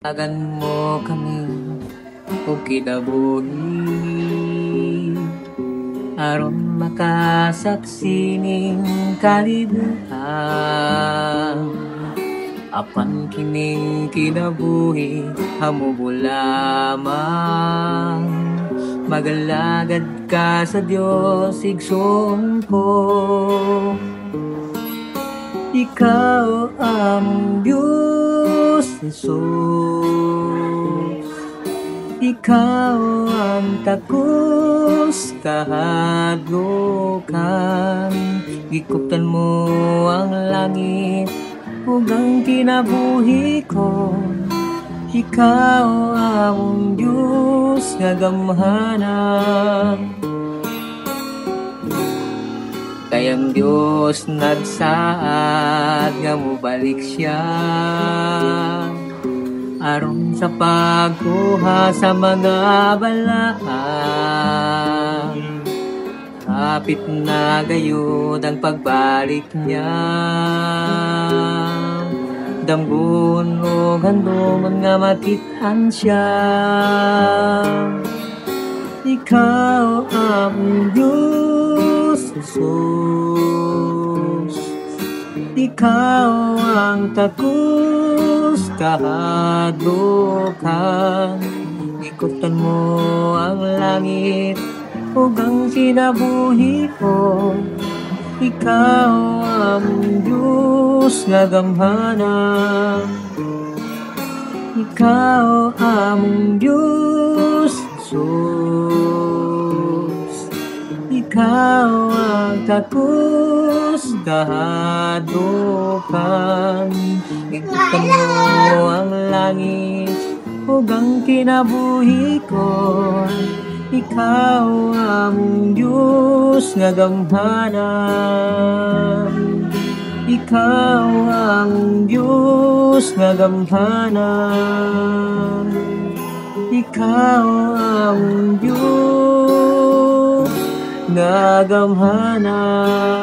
Tagan mo kami o kinabuhi aron makasaksining kalibutan. Apan kining kinabuhi hamubo lamang, magalagad ka sa Dios igsoon ko. Ikaw ang Diyos, Jesus. Ikaw ang takos kahadlokan. Gikuptan mo ang langit ug ang kinabuhi ko. Ikaw ang Diyos nga gamhanan. Kayang Diyos nagsaad nga mubalik siya aron sa pagkuha sa mga balaan. Kapit na gayud ang pagbalik niya, dambun o gandomon nga matit-an siya. Ikaw ang Diyos, Jesus. Ikaw ang takos kahadlokan. Ikutan mo ang langit ug ang kinabuhi ko. Ikaw ang Diyos nga gamhanan. Ikaw ang Diyos, Jesus. Ikaw ang takos kahadlokan. Ikutan mo ang langit ug ang kinabuhi ko. Ikaw ang Diyos nga gamhanan. Ikaw ang Diyos nga gamhanan. Ikaw ang Diyos nga gamhanan.